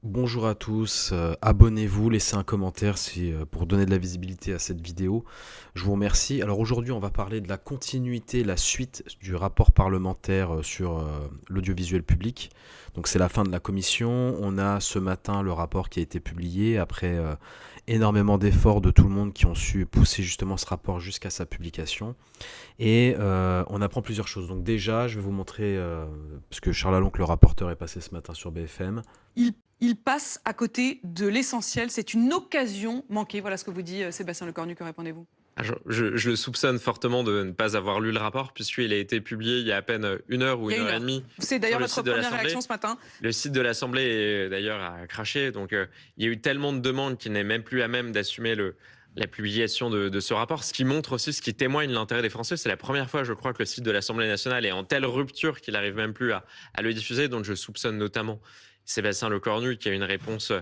Bonjour à tous, abonnez-vous, laissez un commentaire pour donner de la visibilité à cette vidéo. Je vous remercie. Alors aujourd'hui, on va parler de la continuité, la suite du rapport parlementaire sur l'audiovisuel public. Donc c'est la fin de la commission. On a ce matin le rapport qui a été publié après énormément d'efforts de tout le monde qui ont su pousser justement ce rapport jusqu'à sa publication. Et on apprend plusieurs choses. Donc déjà, je vais vous montrer, parce que Charles Alonc, le rapporteur, est passé ce matin sur BFM. Il passe à côté de l'essentiel. C'est une occasion manquée. Voilà ce que vous dit Sébastien Lecornu. Que répondez-vous? Je le soupçonne fortement de ne pas avoir lu le rapport, puisqu'il a été publié il y a à peine une heure ou Il y a une une heure et heure. demie C'est sur d'ailleurs le votre site de première l'Assemblée. réaction ce matin. Le site de l'Assemblée, d'ailleurs, a craché. Donc, il y a eu tellement de demandes qu'il n'est même plus à même d'assumer la publication de ce rapport. Ce qui montre aussi, ce qui témoigne de l'intérêt des Français. C'est la première fois, je crois, que le site de l'Assemblée nationale est en telle rupture qu'il n'arrive même plus à le diffuser. Donc, je soupçonne notamment Sébastien Lecornu qui a une réponse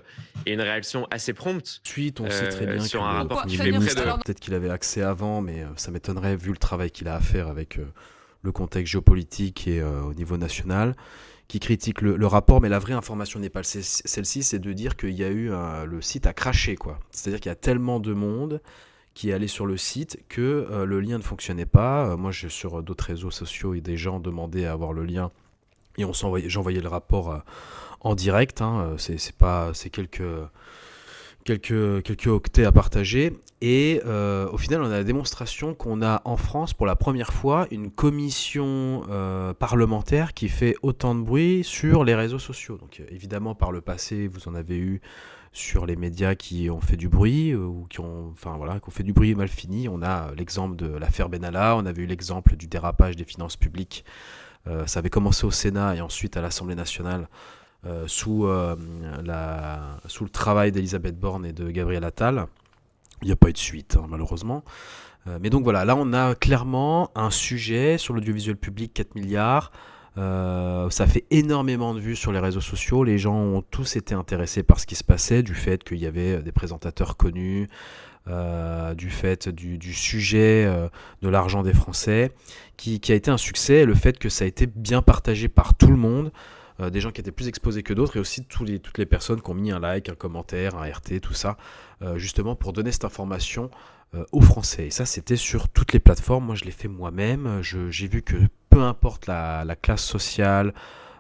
et une réaction assez prompte Ensuite, on sait très bien que sur un le rapport qui Premier fait près ministre, de... peut-être qu'il avait accès avant, mais ça m'étonnerait vu le travail qu'il a à faire avec le contexte géopolitique et au niveau national, qui critique le rapport, mais la vraie information n'est pas celle-ci, c'est de dire qu'il y a eu le site a craché, quoi. C'est-à-dire qu'il y a tellement de monde qui est allé sur le site que le lien ne fonctionnait pas. Moi, sur d'autres réseaux sociaux, et des gens demandaient à avoir le lien et j'envoyais le rapport en direct. Hein, c'est quelques octets à partager. Et au final, on a la démonstration qu'on a en France, pour la première fois, une commission parlementaire qui fait autant de bruit sur les réseaux sociaux. Donc évidemment, par le passé, vous en avez eu sur les médias qui ont fait du bruit ou qui ont fait du bruit mal fini. On a l'exemple de l'affaire Benalla, on avait eu l'exemple du dérapage des finances publiques. Ça avait commencé au Sénat et ensuite à l'Assemblée nationale sous le travail d'Elisabeth Borne et de Gabriel Attal. Il n'y a pas eu de suite, hein, malheureusement. Mais donc voilà, là on a clairement un sujet sur l'audiovisuel public, 4 milliards. Ça fait énormément de vues sur les réseaux sociaux. Les gens ont tous été intéressés par ce qui se passait, du fait qu'il y avait des présentateurs connus, du fait du sujet de l'argent des Français, qui a été un succès, et le fait que ça a été bien partagé par tout le monde, des gens qui étaient plus exposés que d'autres, et aussi toutes les personnes qui ont mis un like, un commentaire, un RT, tout ça, justement pour donner cette information aux Français. Et ça, c'était sur toutes les plateformes. Moi, je l'ai fait moi-même. J'ai vu que peu importe la classe sociale,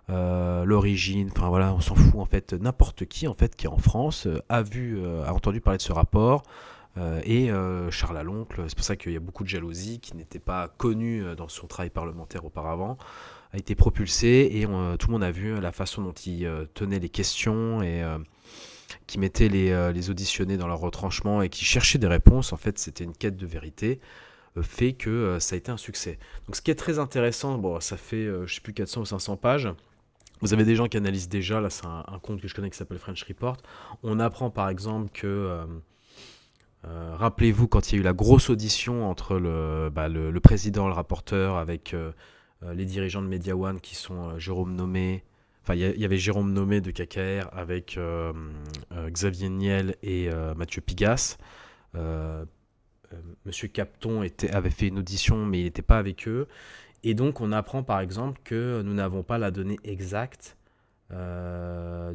l'origine, enfin voilà, on s'en fout en fait. N'importe qui en fait qui est en France a entendu parler de ce rapport. Charles Aloncle, c'est pour ça qu'il y a beaucoup de jalousie, qui n'était pas connu dans son travail parlementaire auparavant, a été propulsé et tout le monde a vu la façon dont il tenait les questions et qui mettait les auditionnés dans leur retranchement et qui cherchait des réponses. En fait, c'était une quête de vérité, fait que ça a été un succès. Donc ce qui est très intéressant, bon, ça fait je sais plus 400 ou 500 pages. Vous avez des gens qui analysent déjà, là c'est un compte que je connais qui s'appelle French Report. On apprend par exemple que rappelez-vous quand il y a eu la grosse audition entre le président, le rapporteur, avec les dirigeants de Media One qui sont Jérôme Nomé. Enfin, il y avait Jérôme Nomé de KKR avec Xavier Niel et Mathieu Pigasse. Euh, Monsieur Capton avait fait une audition, mais il n'était pas avec eux. Et donc, on apprend par exemple que nous n'avons pas la donnée exacte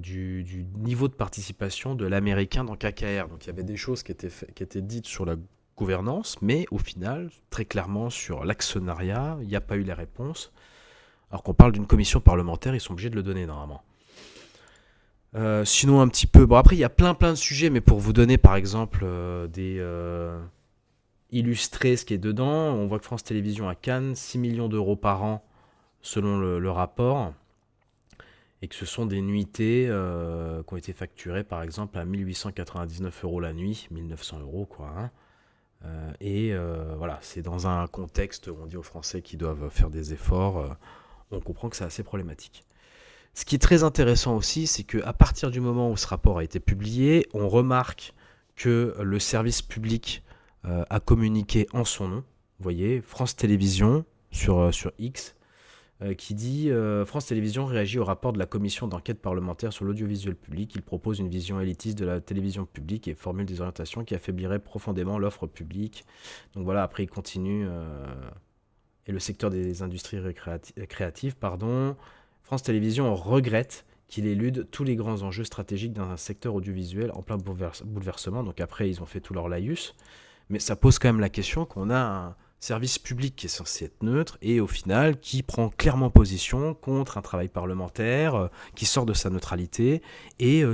du niveau de participation de l'américain dans KKR. Donc il y avait des choses qui étaient dites sur la gouvernance, mais au final, très clairement sur l'actionnariat, il n'y a pas eu les réponses. Alors qu'on parle d'une commission parlementaire, ils sont obligés de le donner normalement. Sinon un petit peu, bon après il y a plein de sujets, mais pour vous donner par exemple illustrer ce qui est dedans, on voit que France Télévisions à Cannes, 6 millions d'euros par an selon le rapport, et que ce sont des nuitées qui ont été facturées par exemple à 1899 euros la nuit, 1900 euros quoi. Hein. Voilà, c'est dans un contexte où on dit aux Français qu'ils doivent faire des efforts, on comprend que c'est assez problématique. Ce qui est très intéressant aussi, c'est qu'à partir du moment où ce rapport a été publié, on remarque que le service public a communiqué en son nom. Vous voyez, France Télévisions sur X, qui dit France Télévisions réagit au rapport de la commission d'enquête parlementaire sur l'audiovisuel public. Il propose une vision élitiste de la télévision publique et formule des orientations qui affaibliraient profondément l'offre publique. Donc voilà, après il continue. Et le secteur des industries créatives, France Télévisions regrette qu'il élude tous les grands enjeux stratégiques d'un secteur audiovisuel en plein bouleversement. Donc après, ils ont fait tout leur laïus. Mais ça pose quand même la question qu'on a un service public qui est censé être neutre et au final qui prend clairement position contre un travail parlementaire, qui sort de sa neutralité. Et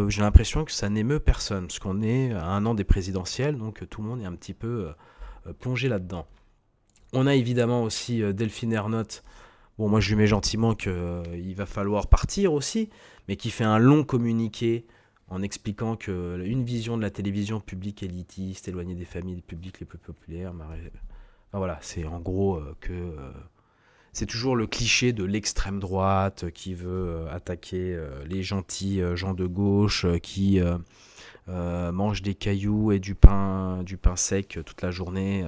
j'ai l'impression que ça n'émeut personne, parce qu'on est à un an des présidentielles, donc tout le monde est un petit peu plongé là-dedans. On a évidemment aussi Delphine Ernotte. Bon, moi je lui mets gentiment qu'il va falloir partir aussi, mais qui fait un long communiqué en expliquant qu'une vision de la télévision publique élitiste, éloignée des familles publiques les plus populaires, enfin, voilà, c'est en gros c'est toujours le cliché de l'extrême droite qui veut attaquer les gentils gens de gauche qui mangent des cailloux et du pain sec toute la journée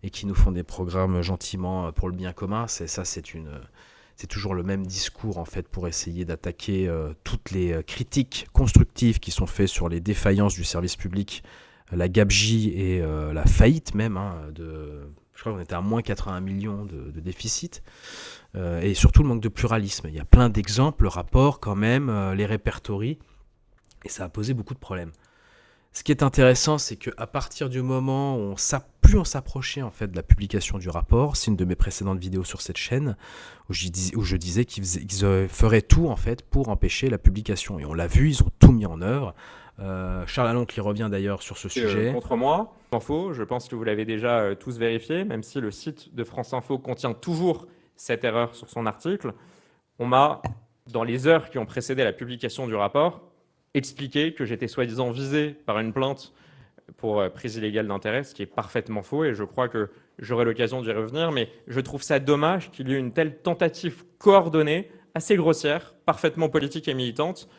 et qui nous font des programmes gentiment pour le bien commun. C'est toujours le même discours en fait pour essayer d'attaquer toutes les critiques constructives qui sont faites sur les défaillances du service public, la gabegie et la faillite même. Je crois qu'on était à moins 81 millions de déficit et surtout le manque de pluralisme. Il y a plein d'exemples, le rapport quand même les répertorie et ça a posé beaucoup de problèmes. Ce qui est intéressant, c'est qu'à partir du moment où plus on s'approchait en fait de la publication du rapport, c'est une de mes précédentes vidéos sur cette chaîne où je disais qu'ils feraient tout en fait pour empêcher la publication. Et on l'a vu, ils ont tout mis en œuvre. Charles Aloncle qui revient d'ailleurs sur ce sujet. Contre moi, Info, je pense que vous l'avez déjà tous vérifié, même si le site de France Info contient toujours cette erreur sur son article. On m'a, dans les heures qui ont précédé la publication du rapport, expliqué que j'étais soi-disant visé par une plainte pour prise illégale d'intérêt, ce qui est parfaitement faux, et je crois que j'aurai l'occasion d'y revenir, mais je trouve ça dommage qu'il y ait une telle tentative coordonnée, assez grossière, parfaitement politique et militante,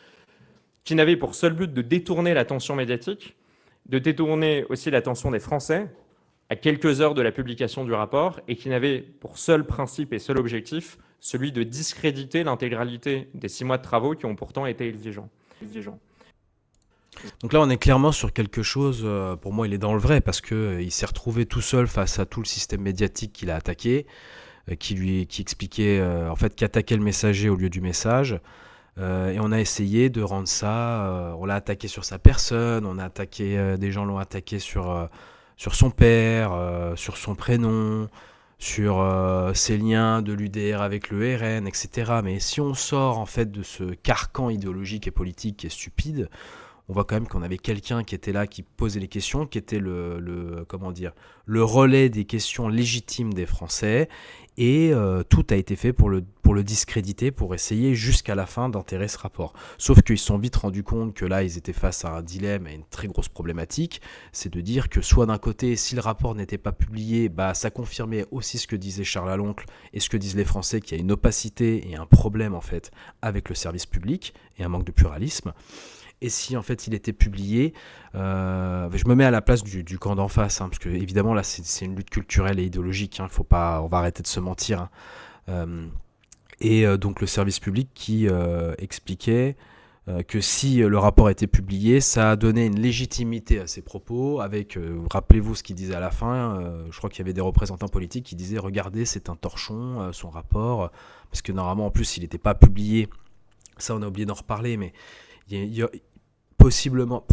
qui n'avait pour seul but de détourner l'attention médiatique, de détourner aussi l'attention des Français à quelques heures de la publication du rapport, et qui n'avait pour seul principe et seul objectif celui de discréditer l'intégralité des 6 mois de travaux qui ont pourtant été exigeants. Donc là, on est clairement sur quelque chose, pour moi, il est dans le vrai, parce qu'il s'est retrouvé tout seul face à tout le système médiatique qu'il a attaqué, qui expliquait, en fait, qui attaquait le messager au lieu du message. Et on a essayé de rendre ça, on l'a attaqué sur sa personne, on a attaqué, des gens l'ont attaqué sur son père, sur son prénom, sur ses liens de l'UDR avec le RN, etc. Mais si on sort en fait de ce carcan idéologique et politique qui est stupide, on voit quand même qu'on avait quelqu'un qui était là, qui posait les questions, qui était le relais des questions légitimes des Français, et tout a été fait pour le discréditer, pour essayer jusqu'à la fin d'enterrer ce rapport. Sauf qu'ils se sont vite rendus compte que là, ils étaient face à un dilemme, à une très grosse problématique, c'est de dire que soit d'un côté, si le rapport n'était pas publié, ça confirmait aussi ce que disait Charles Aloncle et ce que disent les Français, qu'il y a une opacité et un problème en fait avec le service public et un manque de pluralisme. Et si en fait il était publié, je me mets à la place du camp d'en face, parce que évidemment là c'est une lutte culturelle et idéologique, on va arrêter de se mentir. Et donc le service public qui expliquait que si le rapport était publié, ça a donné une légitimité à ses propos, avec, rappelez-vous ce qu'il disait à la fin, je crois qu'il y avait des représentants politiques qui disaient « Regardez, c'est un torchon, son rapport », parce que normalement en plus il n'était pas publié, ça on a oublié d'en reparler, mais il y a possiblement,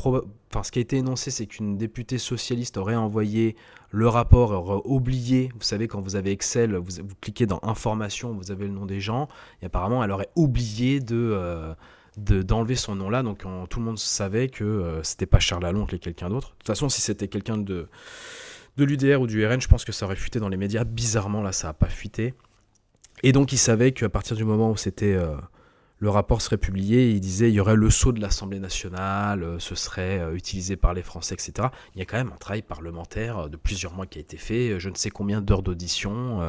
ce qui a été énoncé, c'est qu'une députée socialiste aurait envoyé le rapport et aurait oublié, vous savez, quand vous avez Excel, vous cliquez dans Informations, vous avez le nom des gens, et apparemment elle aurait oublié d'enlever son nom là, donc tout le monde savait que c'était pas Charles Aloncle et quelqu'un d'autre. De toute façon, si c'était quelqu'un de l'UDR ou du RN, je pense que ça aurait fuité dans les médias. Bizarrement, là, ça n'a pas fuité. Et donc, il savait qu'à partir du moment où le rapport serait publié, il disait il y aurait le sceau de l'Assemblée nationale, ce serait utilisé par les Français, etc. Il y a quand même un travail parlementaire de plusieurs mois qui a été fait, je ne sais combien d'heures d'audition,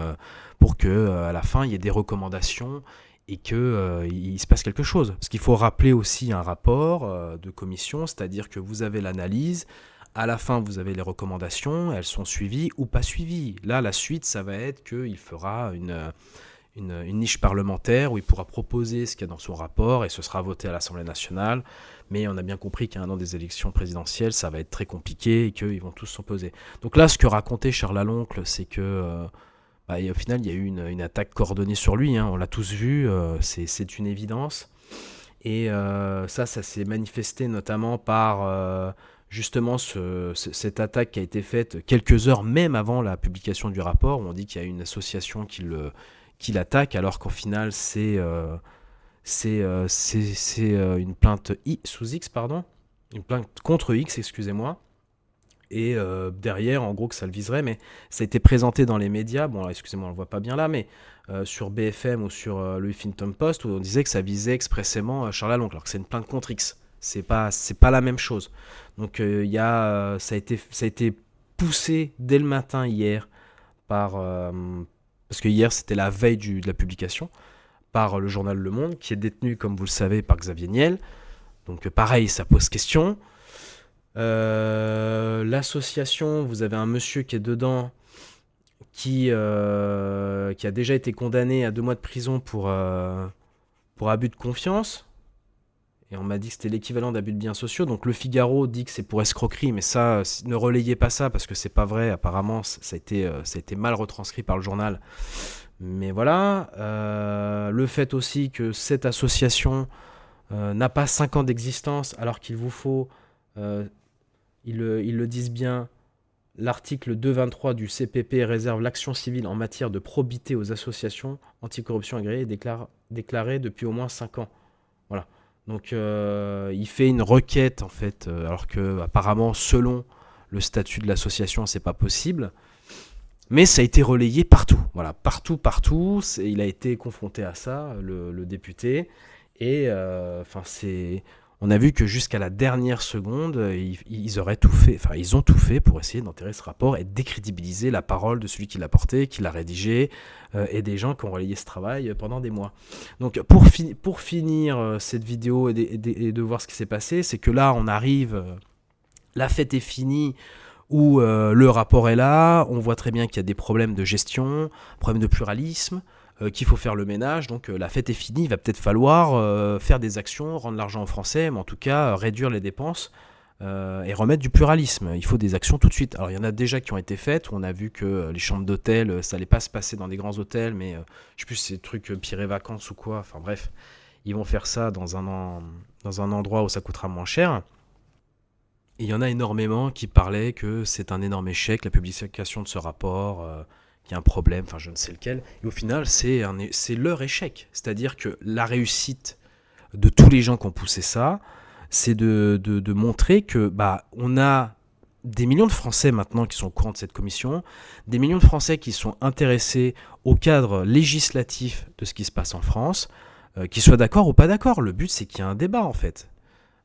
pour qu'à la fin, il y ait des recommandations et qu'il se passe quelque chose. Parce qu'il faut rappeler aussi un rapport de commission, c'est-à-dire que vous avez l'analyse, à la fin, vous avez les recommandations, elles sont suivies ou pas suivies. Là, la suite, ça va être qu'il fera une niche parlementaire où il pourra proposer ce qu'il y a dans son rapport et ce sera voté à l'Assemblée nationale. Mais on a bien compris qu'à un an des élections présidentielles, ça va être très compliqué et qu'ils vont tous s'opposer. Donc là, ce que racontait Charles Aloncle, c'est que au final, il y a eu une attaque coordonnée sur lui. On l'a tous vu, c'est une évidence. Et ça s'est manifesté notamment par justement cette attaque qui a été faite quelques heures même avant la publication du rapport, où on dit qu'il y a une association qui l'attaque, alors qu'au final c'est une plainte sous X, pardon, une plainte contre X, excusez-moi. Et derrière, en gros, que ça le viserait, mais ça a été présenté dans les médias. Bon, alors, excusez-moi, on le voit pas bien là, mais sur BFM ou sur le Huffington Post, où on disait que ça visait expressément Charles Aloncle, alors que c'est une plainte contre X. C'est pas la même chose. Donc, ça a été poussé dès le matin hier par, parce que hier c'était la veille de la publication, par le journal Le Monde, qui est détenu, comme vous le savez, par Xavier Niel. Donc, pareil, ça pose question. L'association, vous avez un monsieur qui est dedans qui a déjà été condamné à 2 mois de prison pour abus de confiance. Et on m'a dit que c'était l'équivalent d'abus de biens sociaux. Donc le Figaro dit que c'est pour escroquerie, mais ça, ne relayez pas ça parce que c'est pas vrai. Apparemment, ça a été mal retranscrit par le journal. Mais voilà. Le fait aussi que cette association n'a pas 5 ans d'existence alors qu'il vous faut... Ils le disent bien, l'article 223 du CPP réserve l'action civile en matière de probité aux associations anticorruption agréées et déclarées depuis au moins 5 ans. Voilà. Donc il fait une requête en fait, alors que apparemment selon le statut de l'association c'est pas possible. Mais ça a été relayé partout. Voilà, partout. Il a été confronté à ça, le député. Et on a vu que jusqu'à la dernière seconde, ils auraient tout fait, enfin ils ont tout fait pour essayer d'enterrer ce rapport et décrédibiliser la parole de celui qui l'a porté, qui l'a rédigé, et des gens qui ont relayé ce travail pendant des mois. Donc pour finir cette vidéo et de voir ce qui s'est passé, c'est que là on arrive, la fête est finie, où le rapport est là, on voit très bien qu'il y a des problèmes de gestion, problèmes de pluralisme, qu'il faut faire le ménage, donc la fête est finie, il va peut-être falloir faire des actions, rendre l'argent aux Français, mais en tout cas réduire les dépenses et remettre du pluralisme. Il faut des actions tout de suite. Alors il y en a déjà qui ont été faites, où on a vu que les chambres d'hôtel, ça allait pas se passer dans des grands hôtels, mais je sais plus si c'est des trucs Pirée Vacances ou quoi, enfin bref, ils vont faire ça dans un endroit où ça coûtera moins cher. Et il y en a énormément qui parlaient que c'est un énorme échec, la publication de ce rapport, qu'il y a un problème, enfin je ne sais lequel. Et au final, c'est leur échec. C'est-à-dire que la réussite de tous les gens qui ont poussé ça, c'est de montrer que on a des millions de Français maintenant qui sont au courant de cette commission, des millions de Français qui sont intéressés au cadre législatif de ce qui se passe en France, qu'ils soient d'accord ou pas d'accord. Le but, c'est qu'il y ait un débat en fait.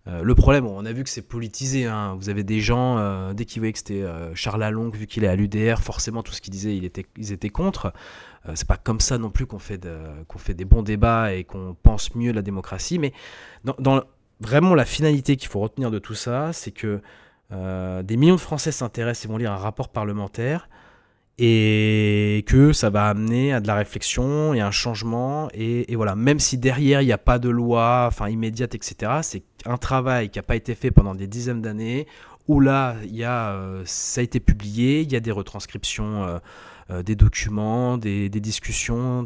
Le problème, on a vu que c'est politisé, hein. Vous avez des gens, dès qu'ils voyaient que c'était Charles Aloncle, vu qu'il est à l'UDR, forcément tout ce qu'ils disaient, ils étaient contre. C'est pas comme ça non plus qu'on fait des bons débats et qu'on pense mieux la démocratie. Mais vraiment la finalité qu'il faut retenir de tout ça, c'est que des millions de Français s'intéressent et vont lire un rapport parlementaire, et que ça va amener à de la réflexion et un changement, et voilà, même si derrière il n'y a pas de loi immédiate, etc., c'est un travail qui n'a pas été fait pendant des dizaines d'années, où là ça a été publié, il y a des retranscriptions des documents, des discussions,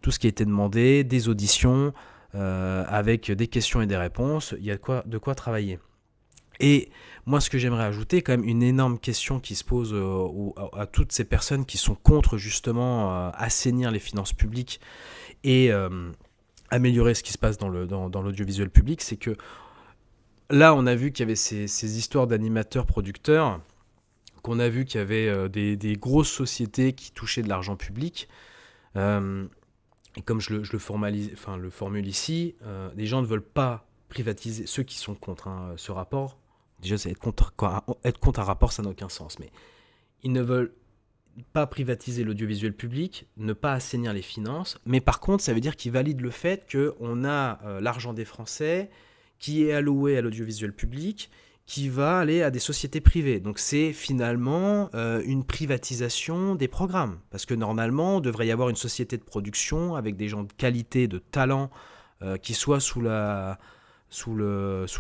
tout ce qui a été demandé, des auditions avec des questions et des réponses. Il y a de quoi travailler. Et moi, ce que j'aimerais ajouter, quand même, une énorme question qui se pose à toutes ces personnes qui sont contre, justement, assainir les finances publiques et améliorer ce qui se passe dans l'audiovisuel public, c'est que là, on a vu qu'il y avait ces histoires d'animateurs-producteurs, qu'on a vu qu'il y avait des grosses sociétés qui touchaient de l'argent public. Et comme je le formule ici, les gens ne veulent pas privatiser, ceux qui sont contre ce rapport. Déjà, être contre un rapport, ça n'a aucun sens. Mais ils ne veulent pas privatiser l'audiovisuel public, ne pas assainir les finances. Mais par contre, ça veut dire qu'ils valident le fait qu'on a l'argent des Français qui est alloué à l'audiovisuel public, qui va aller à des sociétés privées. Donc c'est finalement une privatisation des programmes. Parce que normalement, il devrait y avoir une société de production avec des gens de qualité, de talent, qui soient sous le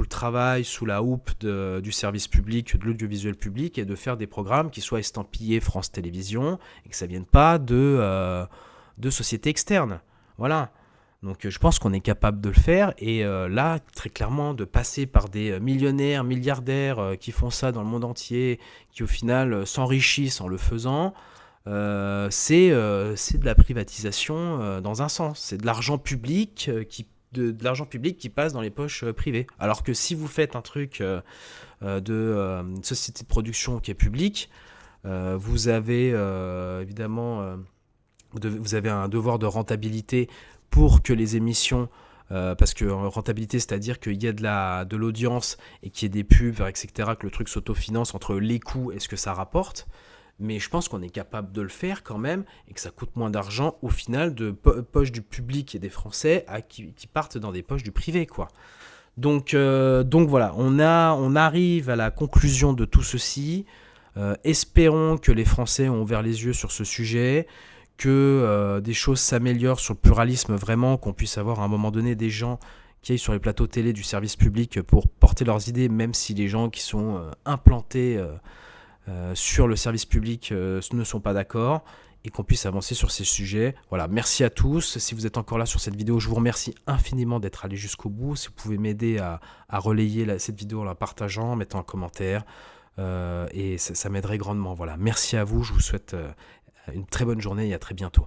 travail, sous la houppe du service public, de l'audiovisuel public, et de faire des programmes qui soient estampillés France Télévisions et que ça ne vienne pas de sociétés externes. Voilà. Donc je pense qu'on est capable de le faire et là, très clairement, de passer par des millionnaires, milliardaires qui font ça dans le monde entier, qui au final s'enrichissent en le faisant, c'est de la privatisation dans un sens. C'est de l'argent public de l'argent public qui passe dans les poches privées. Alors que si vous faites un truc une société de production qui est publique, vous avez évidemment vous avez un devoir de rentabilité pour que les émissions, parce que rentabilité, c'est-à-dire qu'il y a de l'audience et qu'il y ait des pubs, etc., que le truc s'autofinance entre les coûts et ce que ça rapporte. Mais je pense qu'on est capable de le faire quand même et que ça coûte moins d'argent au final de poches du public et des Français qui partent dans des poches du privé, quoi. Donc voilà, on arrive à la conclusion de tout ceci. Espérons que les Français ont ouvert les yeux sur ce sujet, que des choses s'améliorent sur le pluralisme vraiment, qu'on puisse avoir à un moment donné des gens qui aillent sur les plateaux télé du service public pour porter leurs idées, même si les gens qui sont implantés sur le service public ne sont pas d'accord, et qu'on puisse avancer sur ces sujets. Voilà, merci à tous. Si vous êtes encore là sur cette vidéo, je vous remercie infiniment d'être allé jusqu'au bout. Si vous pouvez m'aider à relayer cette vidéo en la partageant, en mettant un commentaire, et ça m'aiderait grandement. Voilà, merci à vous, je vous souhaite une très bonne journée et à très bientôt.